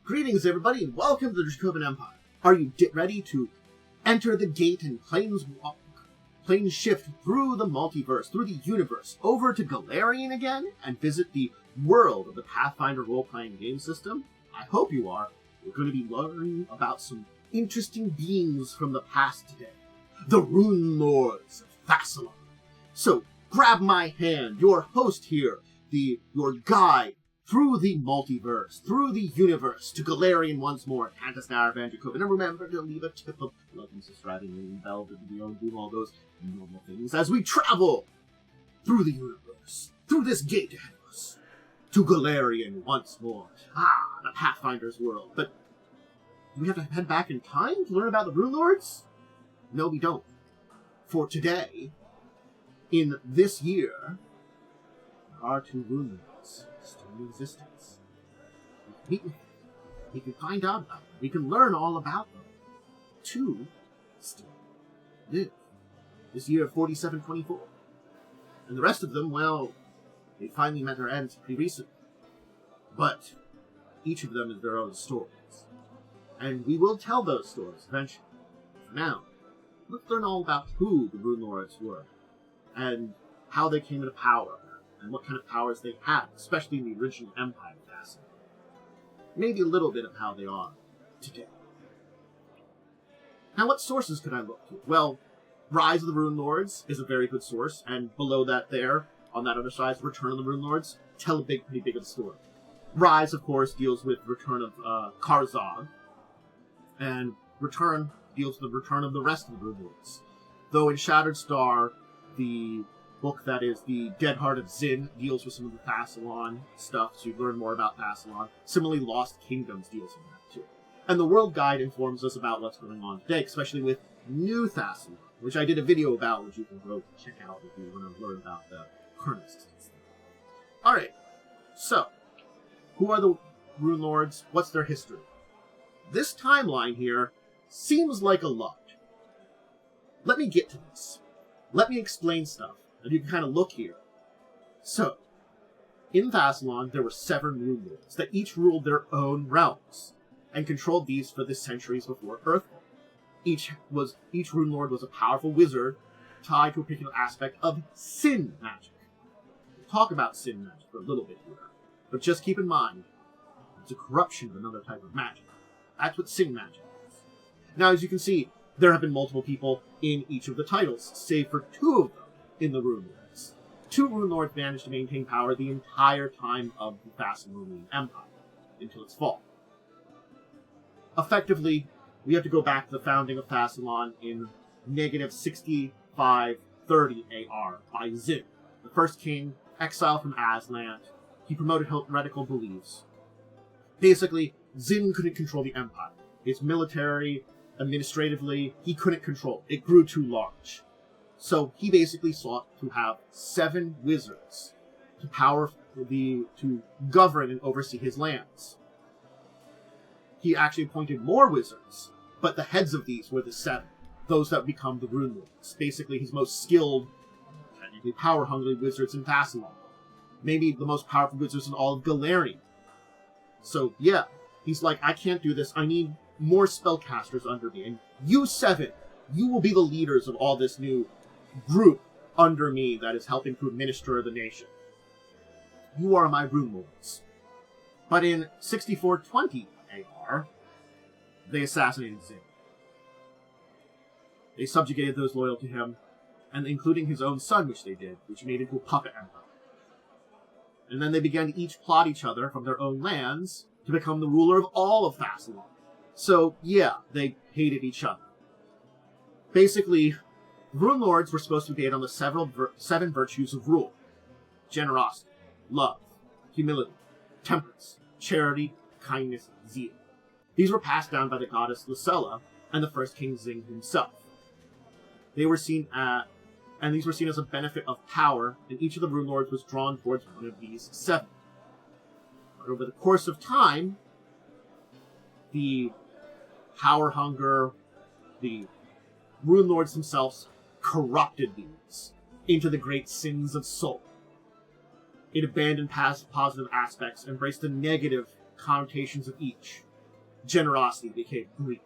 Greetings, everybody, and welcome to the Dracovin Empire. Are you ready to enter the gate and plane shift through the multiverse, through the universe, over to Golarion again, and visit the world of the Pathfinder role-playing game system? I hope you are. We're going to be learning about some interesting beings from the past today. The Runelords of Thassilon. So, grab my hand, your host here, your guide, through the multiverse, through the universe, to Golarion once more, Dracovin, and remember to leave a tip of love and subscribing and bell to do all those normal things as we travel through the universe, through this gate ahead of us, to Golarion once more. The Pathfinder's world. But do we have to head back in time to learn about the Runelords? No, we don't. For today, in this year, there are two Runelords still in existence. We can meet with them. We can find out about them. We can learn all about them. Two still live. This year of 4724. And the rest of them, well, they finally met their ends pretty recently. But each of them is their own stories. And we will tell those stories eventually. For now, let's learn all about who the Runelords were, and how they came into power, and what kind of powers they had, especially in the original Empire of Thassilon. Maybe a little bit of how they are today. Now, what sources could I look to? Well, Rise of the Runelords is a very good source, and below that there, on that other side, Return of the Runelords, tell a pretty big of the story. Rise, of course, deals with Return of Karzog, and Return deals with the return of the rest of the Runelords. Though in Shattered Star, the book that is the Dead Heart of Zin deals with some of the Thassilon stuff, so you learn more about Thassilon. Similarly, Lost Kingdoms deals with that too. And the World Guide informs us about what's going on today, especially with New Thassilon, which I did a video about, which you can go check out if you want to learn about the current existence. Alright, so, who are the Runelords? What's their history? This timeline here seems like a lot. Let me get to this. Let me explain stuff, and you can kind of look here. So, in Thassilon, there were 7 Runelords that each ruled their own realms, and controlled these for the centuries before Earthfall. Each Runelord was a powerful wizard tied to a particular aspect of sin magic. We'll talk about sin magic for a little bit here, but just keep in mind, it's a corruption of another type of magic. That's what sin magic is. Now, as you can see, there have been multiple people in each of the titles, save for 2 of them in the Runelords. 2 Runelords managed to maintain power the entire time of the Thassilonian Empire, until its fall. Effectively, we have to go back to the founding of Thassilon in negative 6530 AR by Zin, the first king, exiled from Aslant. He promoted heretical beliefs. Basically, Zin couldn't control the Empire. Its military, administratively, he couldn't control. It grew too large. So he basically sought to have 7 wizards to govern and oversee his lands. He actually appointed more wizards, but the heads of these were the 7, those that become the Runelords. Basically, his most skilled, technically power-hungry wizards in Thassilon. Maybe the most powerful wizards in all of Golarion. So, yeah, he's like, I can't do this. I need more spellcasters under me. And you 7, you will be the leaders of all this new group under me that is helping to administer the nation. You are my Runelords. But in 6420 AR, they assassinated Zin. They subjugated those loyal to him, and including his own son, which they did, which made it into a puppet empire. And then they began to each plot each other from their own lands to become the ruler of all of Thassilon. So, yeah, they hated each other. Basically, Runelords were supposed to be based on the 7 virtues of rule. Generosity, love, humility, temperance, charity, kindness, zeal. These were passed down by the goddess Lucella and the first king Zing himself. These were seen as a benefit of power, and each of the Runelords was drawn towards one of these 7. But over the course of time, the power hunger, the Runelords themselves corrupted these into the great sins of soul. It abandoned past positive aspects, embraced the negative connotations of each, Generosity became greed.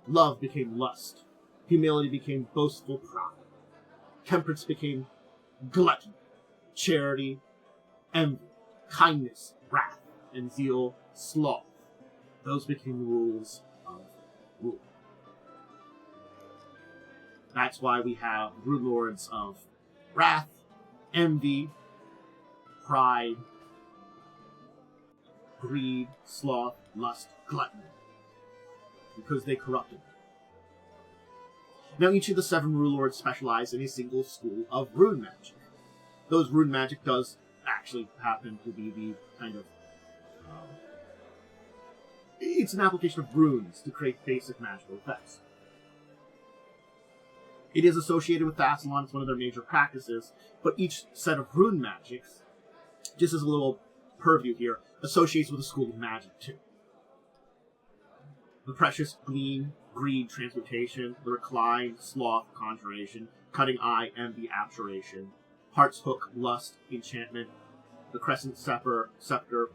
Love became lust. Humility became boastful pride. Temperance became gluttony. Charity, envy. Kindness, wrath. And zeal, sloth. Those became the rules of rule. That's why we have Runelords of wrath, envy, pride, greed, sloth, lust, gluttony. Because they corrupted them. Now each of the 7 Runelords specialize in a single school of rune magic. Those rune magic does actually happen to be the kind of... it's an application of runes to create basic magical effects. It is associated with Thassilon, it's one of their major practices, but each set of rune magics, just as a little purview here, associates with a school of magic too. The precious, gleam, greed, transmutation, the recline, sloth, conjuration, cutting eye, envy, abjuration, heart's hook, lust, enchantment, the crescent scepter,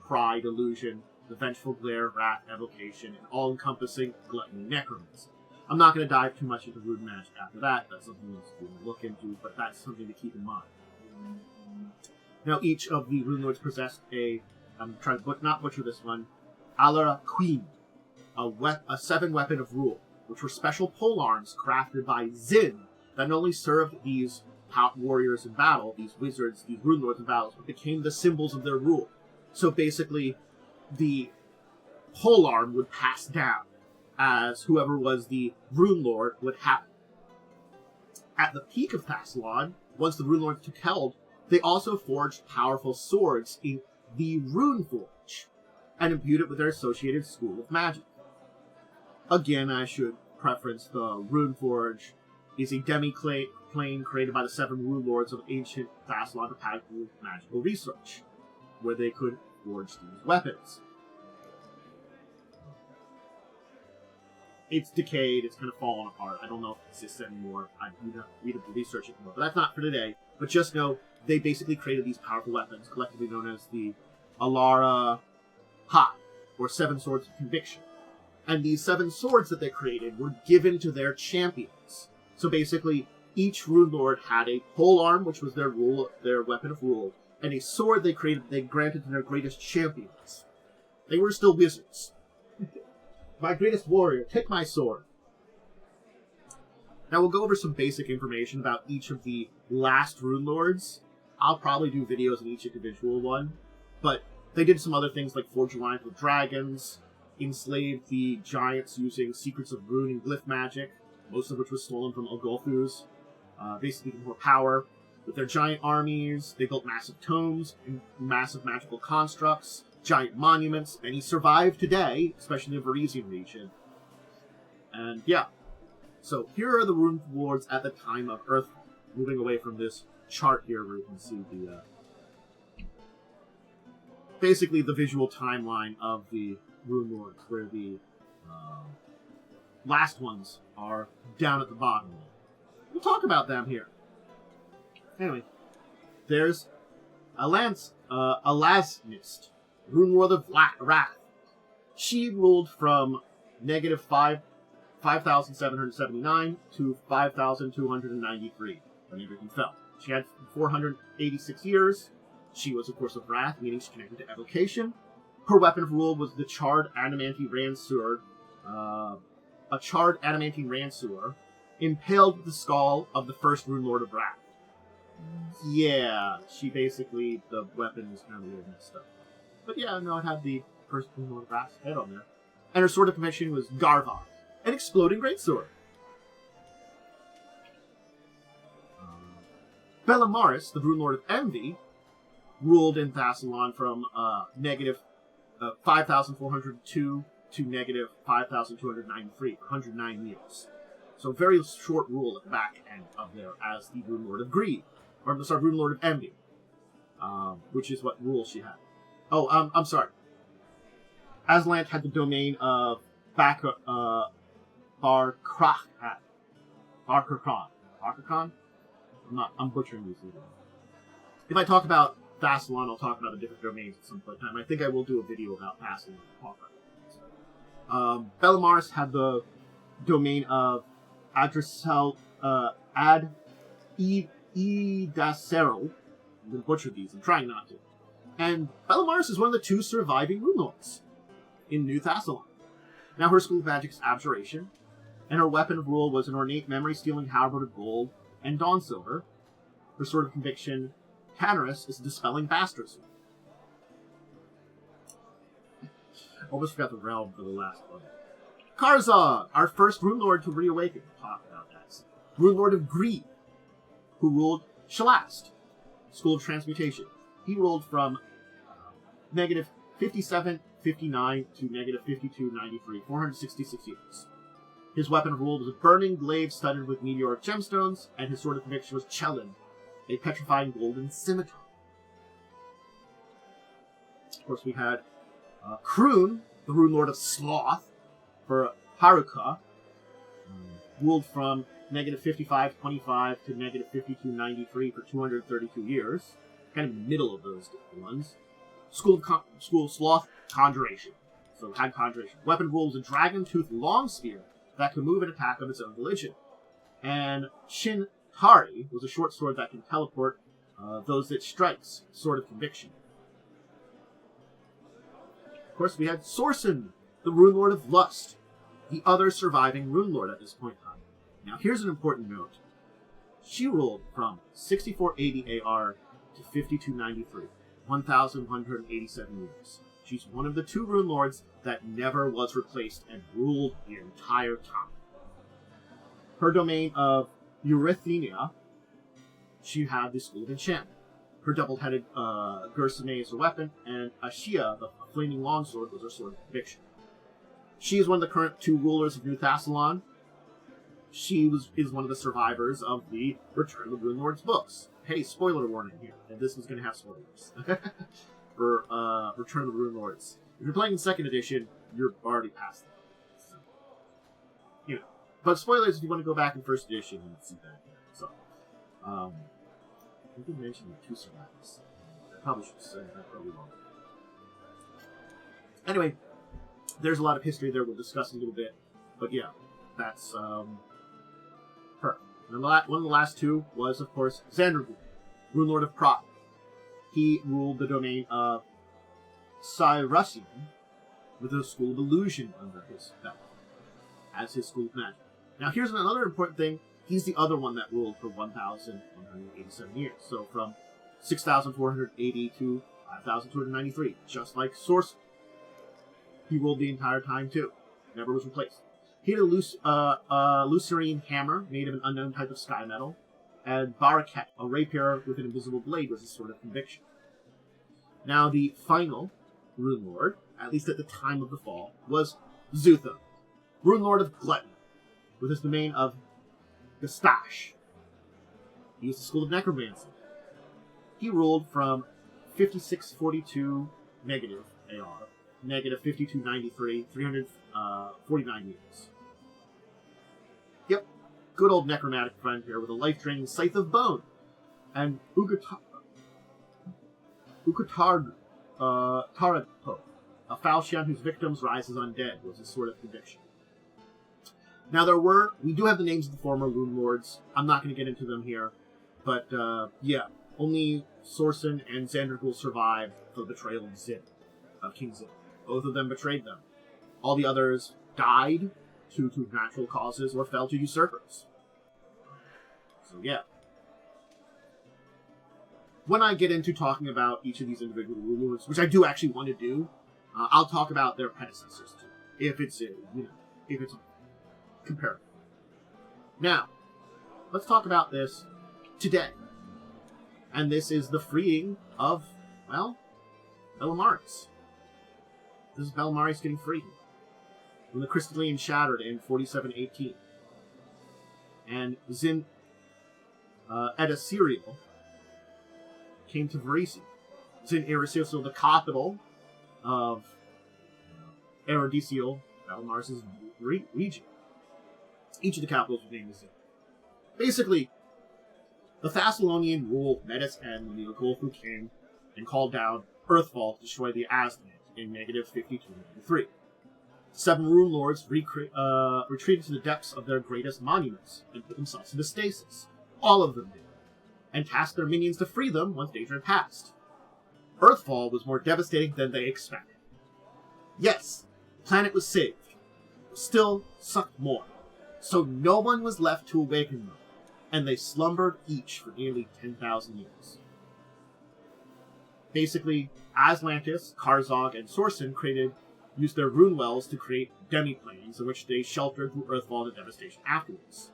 pride, illusion, the vengeful glare, wrath, evocation, and all-encompassing gluttony, necromancy. I'm not going to dive too much into rune magic after that. That's something else to look into, but that's something to keep in mind. Now, each of the Runelords possessed I'm trying to not butcher this one, Olirant, a 7 weapon of rule, which were special polearms crafted by Zin that not only served these warriors in battle, these wizards, these Runelords in battles, but became the symbols of their rule. So basically, the polearm would pass down as whoever was the Runelord would have it. At the peak of Thassilon, once the Runelords took held, they also forged powerful swords in the Rune Forge, and imbued it with their associated school of magic. Again, I should preference the Rune Forge is a demi-plane created by the 7 Runelords of ancient Thassilon for practical magical research, where they could forge these weapons. It's decayed, it's kind of fallen apart. I don't know if it exists anymore. I need to research it more, but that's not for today. But just know, they basically created these powerful weapons, collectively known as the Alara Ha, or 7 Swords of Conviction. And these 7 swords that they created were given to their champions. So basically, each Runelord had a polearm, which was their weapon of rule, and a sword they granted to their greatest champions. They were still wizards. My greatest warrior, take my sword. Now we'll go over some basic information about each of the last Runelords. I'll probably do videos on each individual one, but they did some other things like forge alliance with dragons, enslaved the giants using secrets of rune and glyph magic, most of which was stolen from Ogolthus, basically more power. With their giant armies, they built massive tomes and massive magical constructs, giant monuments, and he survived today, especially in the Varisian region. And yeah, so here are the Runelords at the time of Earth. Moving away from this chart here where you can see the basically the visual timeline of the Runelords, where the last ones are down at the bottom. We'll talk about them here. Anyway, there's Alasnist, Runelord of Wrath. She ruled from negative 5,779 to 5,293 when everything fell. She had 486 years. She was, of course, of Wrath, meaning she connected to evocation. Her weapon of rule was the charred adamantine ranseur, impaled with the skull of the first Runelord of Wrath. Yeah, she basically, the weapon was kind of weird and stuff. But yeah, no, it had the first Runelord of Wrath's head on there. And her sword of conviction was Garvar, an exploding greatsword. Belamaris, the Runelord of Envy, ruled in Thassilon from negative 5,402 to negative 5,293, 109 years. So very short rule at the back end of there as the Runelord of Greed. Or, sorry, Runelord of Envy. Which is what rule she had. Oh, I'm sorry. Aslant had the domain of Barkrakhan. I'm butchering these things. If I talk about Thassilon, I'll talk about the different domains at some point in time. I think I will do a video about Thassilon. Bellamars had the domain of Adricel, Edacero. I'm going to butcher these. I'm trying not to. And Bellamars is one of the 2 surviving Runelords in New Thassilon. Now her school of magic is Abjuration, and her weapon of rule was an ornate memory-stealing halberd of gold and dawn silver. Her sword of conviction, Canaris, is dispelling bastards. Almost forgot the realm for the last one. Karzog, our first Runelord to reawaken. We'll talk about that. Runelord of Greed, who ruled Shalast, School of Transmutation. He ruled from negative 5759 to negative 5293, 466 years. His weapon of rule was a burning glaive studded with meteoric gemstones, and his sword of conviction was Chelin, a petrifying golden scimitar. Of course, we had Kroon, the Runelord of Sloth, for Haruka, ruled from negative 5525 to negative 5293 for 232 years. Kind of in the middle of those ones. School of Sloth, Conjuration. So had Conjuration. Weapon rule was a dragon-toothed long spear that can move and attack of its own volition. And Shin Tari was a short sword that can teleport those it strikes. Sword of Conviction. Of course, we had Sorsen, the Runelord of Lust, the other surviving Runelord at this point in time. Now, here's an important note. She ruled from 6480 AR to 5293, 1,187 years. She's one of the 2 Runelords that never was replaced and ruled the entire time. Her domain of Eurythenia, she had the School of Enchantment. Her double-headed Gersame is her weapon, and Ashia, the flaming longsword, was her sword of conviction. She is one of the current 2 rulers of New Thassilon. She is one of the survivors of the Return of the Runelords books. Hey, spoiler warning here, and this is going to have spoilers for Return of the Runelords. If you're playing in 2nd edition, you're already past that. So, you know, but spoilers if you want to go back in 1st edition and see that. So, we did mention the 2 survivors. I probably should have said that early on. Anyway, there's a lot of history there. We'll discuss in a little bit, but yeah, that's her. And one of the last 2 was, of course, Xandergul, Runelord of Prague. He ruled the domain of Cyrusian with a School of Illusion under his belt as his School of Magic. Now, here's another important thing. He's the other one that ruled for 1,187 years. So from 6,480 to 5,293, just like Source. He ruled the entire time, too. Never was replaced. He had a Lucerine hammer made of an unknown type of sky metal, and Baraket, a rapier with an invisible blade, was his sword of conviction. Now, the final Runelord, at least at the time of the fall, was Zutha, Runelord of Gluttony, with his domain of Gastache. He used the School of Necromancy. He ruled from 5642 negative AR, negative 5293, 349 years. Yep, good old necromantic friend here with a life-draining Scythe of Bone. And Ukatarpo, a falchion whose victims rises undead, was his sword of conviction. Now we do have the names of the former Runelords. I'm not going to get into them here. But, yeah, only Sorsen and Xandergul survived the betrayal of King Zin. Both of them betrayed them. All the others died due to natural causes or fell to usurpers. So, yeah. When I get into talking about each of these individual Runelords, which I do actually want to do, I'll talk about their predecessors too, if it's comparative. Now, let's talk about this today. And this is the freeing of, well, Bellamars. This is Bellamars getting freed. When the Crystalline shattered in 4718. And Zin Edasirial came to Varese. Zin Erisiel, the capital of Erodicial, Bellamars' region. Each of the capitals was named Zin. Basically, the Thassilonian rule met its end when the Agolfu came and called down Earthfall to destroy the Aslanite in negative 5293. 7 Runelords retreated to the depths of their greatest monuments and put themselves into stasis. All of them did, and tasked their minions to free them once danger had passed. Earthfall was more devastating than they expected. Yes, the planet was saved, but still sucked more, so no one was left to awaken them, and they slumbered each for nearly 10,000 years. Basically, Aslantis, Karzog, and Sorsen used their rune wells to create demi-planes in which they sheltered through Earthfall and devastation afterwards.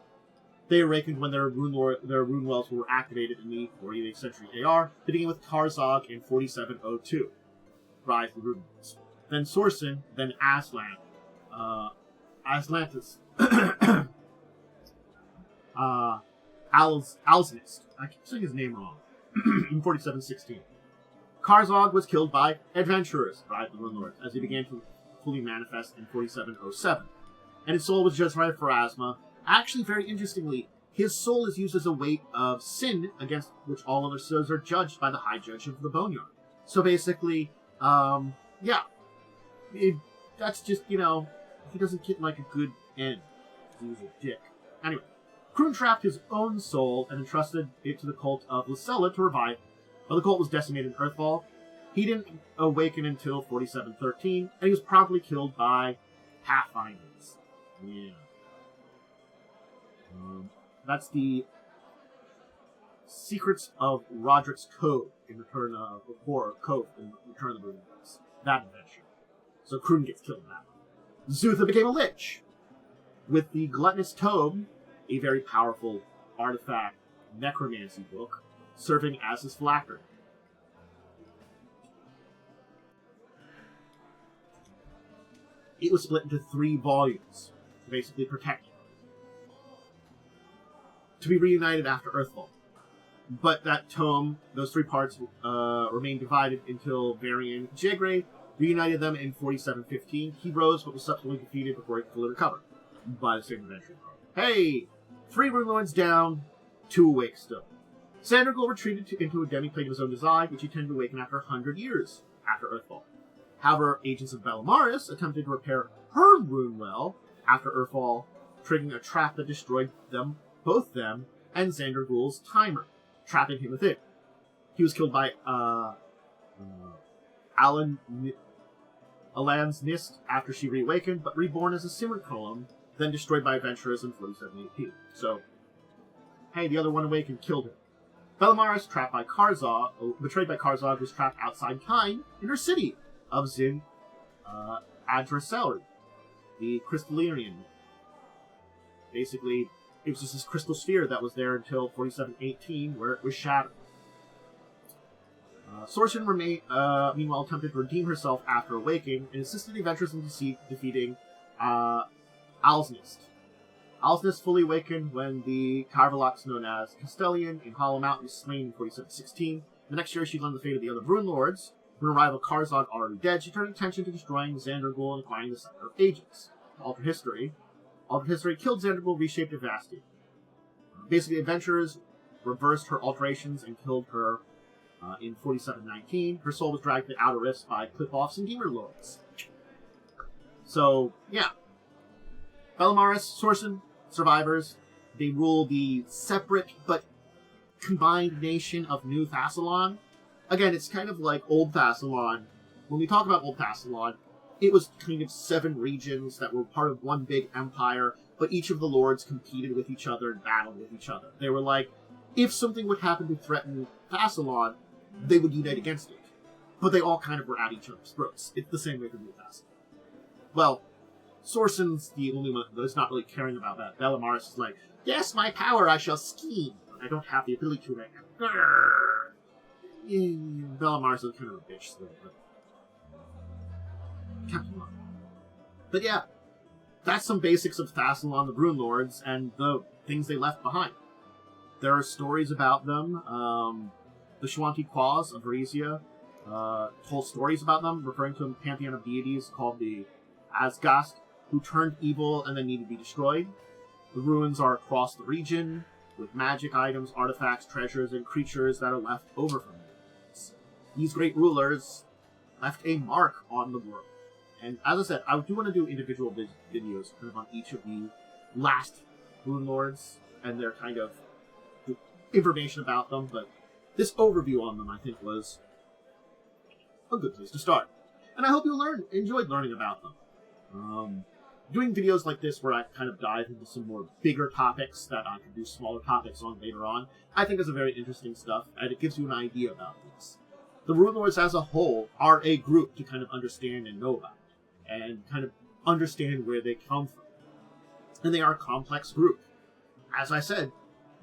They awakened when their rune wells were activated in the 48th century AR, beginning with Karzog in 4702. Rise of the Rune Wells. Then Sorsen, then Aslantis. Alznist. I keep saying his name wrong. In 4716. Karzog was killed by adventurers, Rise of the Runelords, as he began to fully manifest in 4707. And his soul was just right for Pharasma. Actually, very interestingly, his soul is used as a weight of sin against which all other souls are judged by the High Judge of the Boneyard. So basically, that's just, he doesn't get, a good end. He's a dick. Anyway, Kroon trapped his own soul and entrusted it to the cult of Lysella to revive. While the cult was decimated in Earthfall, he didn't awaken until 4713, and he was promptly killed by Pathfinders. Yeah. That's the Secrets of Roderick's Cove in Return of Cove in Return of the Runelords. That adventure. So Kroon gets killed in that one. Zutha became a lich. With the Gluttonous Tome, a very powerful artifact necromancy book, serving as his phylactery. It was split into 3 volumes to basically protect him, to be reunited after Earthfall. But that tome, those 3 parts, remained divided until Varian Jegre reunited them in 4715. He rose, but was subsequently defeated before he could fully recover by the same adventure. Hey! 3 Runelords down, 2 awake still. Sandergul retreated into a demi-plane of his own design, which he tended to awaken after 100 years after Earthfall. However, agents of Belamaris attempted to repair her rune well after Earthfall, triggering a trap that destroyed both them and Zandergul's timer, trapping him within. He was killed by Alan's Nist after she reawakened, but reborn as a Simmer Column, then destroyed by adventurers in 4718. So, hey, the other one awakened, killed him. Belamaris, betrayed by Karzog, was trapped outside Kine in her city of Zin Adrasel, the Crystallarian. Basically, it was just this crystal sphere that was there until 4718, where it was shattered. Sorsen meanwhile attempted to redeem herself after awaking and assisted the adventurers in defeating Alznist. Alznist fully awakened when the Carvelox known as Castellian in Hollow Mountain was slain in 4716. The next year, she learned the fate of the other Runelords. When her rival Karzog already dead, she turned attention to destroying Zandergul and acquiring the Center of Ages. Altered History killed Zandergul, reshaped Evastian. Basically, adventurers reversed her alterations and killed her in 4719. Her soul was dragged to Outer Rifts by Clip-Offs and Demon Lords. So, yeah. Belamaris, Sorsen, survivors. They rule the separate but combined nation of New Thassilon. Again, it's kind of like Old Thassilon. When we talk about Old Thassilon, it was kind of 7 regions that were part of one big empire, but each of the lords competed with each other and battled with each other. They were like, if something would happen to threaten Thassilon, they would unite against it. But they all kind of were at each other's throats. It's the same way for New Thassilon. Well, Sorsen's the only one that's not really caring about that. Belamaris is like, yes, my power, I shall scheme. But I don't have the ability to right now. Belamaris is kind of a bitch still, but Captain Love. But yeah, that's some basics of Thassilon, the Runelords, and the things they left behind. There are stories about them. The Shwanti Quas of Varisia told stories about them, referring to a pantheon of deities called the Asgast, who turned evil and then needed to be destroyed. The ruins are across the region, with magic items, artifacts, treasures, and creatures that are left over from them. These great rulers left a mark on the world, And as I said, I do want to do individual videos kind of on each of the last Runelords and their kind of information about them, but this overview on them, I think, was a good place to start. And I hope you enjoyed learning about them. Doing videos like this where I kind of dive into some more bigger topics that I can do smaller topics on later on, I think is a very interesting stuff, and it gives you an idea about this. The Runelords as a whole are a group to kind of understand and know about, and kind of understand where they come from. And they are a complex group. As I said,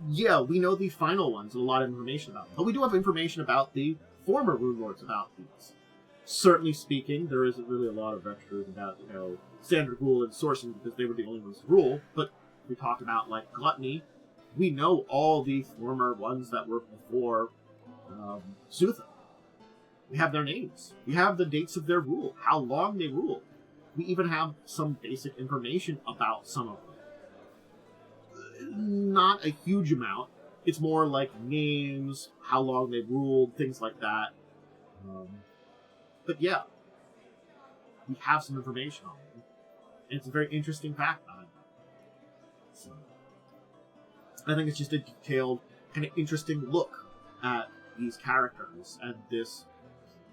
yeah, we know the final ones and a lot of information about them, but we do have information about the former Runelords about these. Certainly speaking, there isn't really a lot of extras about, standard rule and sourcing because they were the only ones to rule, but we talked about, like, Gluttony. We know all the former ones that were before Sutha. We have their names. We have the dates of their rule, how long they ruled. We even have some basic information about some of them. Not a huge amount. It's more like names, how long they ruled, things like that. But yeah, we have some information on them. And it's a very interesting fact behind them. So, I think it's just a detailed, kind of interesting look at these characters and this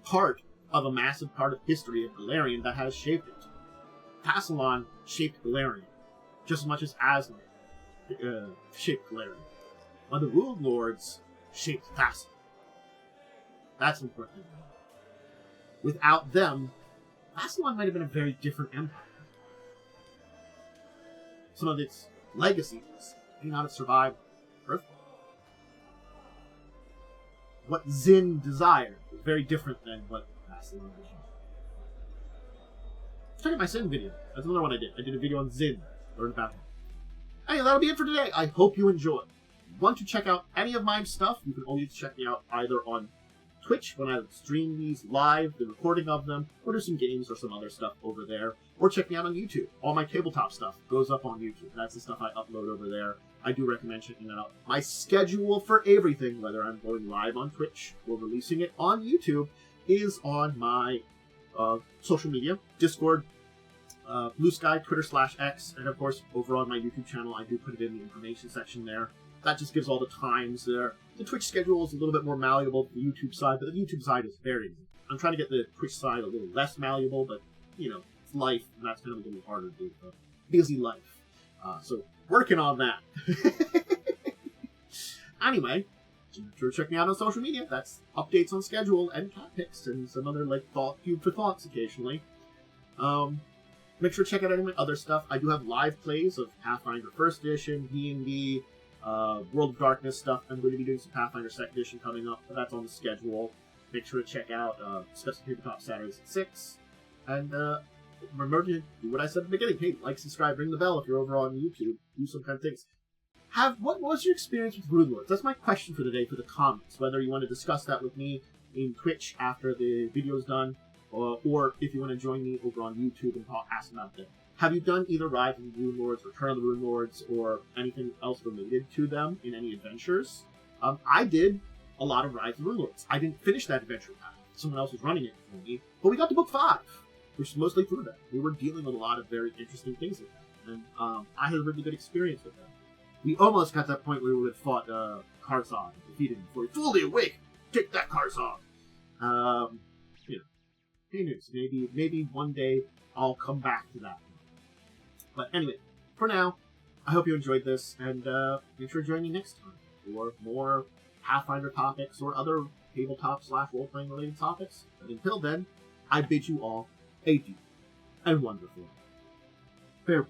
part of a massive part of history of Golarion that has shaped it. Thassilon shaped Golarion just as much as Aslan shaped Golarion. But the Runelords shaped Thassilon. That's an important thing. Without them, Thassilon might have been a very different empire. Some of its legacies may not have survived Earthfall. What Zin desired was very different than what Thassilon visioned. Check out my Zin video. That's another one I did. I did a video on Zin. Learn about him. Anyway, that'll be it for today. I hope you enjoyed. If you want to check out any of my stuff, you can always check me out either on Twitch, when I stream these live, the recording of them, or do some games or some other stuff over there, or check me out on YouTube. All my tabletop stuff goes up on YouTube. That's the stuff I upload over there. I do recommend checking that out. My schedule for everything, whether I'm going live on Twitch or releasing it on YouTube, is on my social media, Discord, Blue Sky, Twitter/X, and of course, over on my YouTube channel, I do put it in the information section there. That just gives all the times there. The Twitch schedule is a little bit more malleable than the YouTube side, but the YouTube side is very easy. I'm trying to get the Twitch side a little less malleable, but, it's life, and that's kind of a little harder to do. Busy life. So, working on that. Anyway, make sure to check me out on social media. That's updates on schedule and cat pics and some other, food for thoughts occasionally. Make sure to check out any of my other stuff. I do have live plays of Pathfinder 1st Edition, D&D, World of Darkness stuff. I'm going to be doing some Pathfinder 2nd Edition coming up, but that's on the schedule. Make sure to check out Discussing Tabletop Saturdays at 6. And remember to do what I said at the beginning. Hey, like, subscribe, ring the bell if you're over on YouTube. Do some kind of things. What was your experience with Runelords? That's my question for the day for the comments. Whether you want to discuss that with me in Twitch after the video's done, or if you want to join me over on YouTube and ask about them. Have you done either Rise of the Runelords, Return of the Runelords, or anything else related to them in any adventures? I did a lot of Rise of the Runelords. I didn't finish that adventure path. Someone else was running it for me. But we got to book 5, which is mostly through that. We were dealing with a lot of very interesting things with them. And I had a really good experience with them. We almost got to that point where we had fought Karzon and defeated him before he fully awake. Take that, Karzon! Who knows? Maybe one day I'll come back to that. But anyway, for now, I hope you enjoyed this, and make sure to join me next time for more Pathfinder topics or other tabletop/role-playing related topics. But until then, I bid you all a deep and wonderful farewell.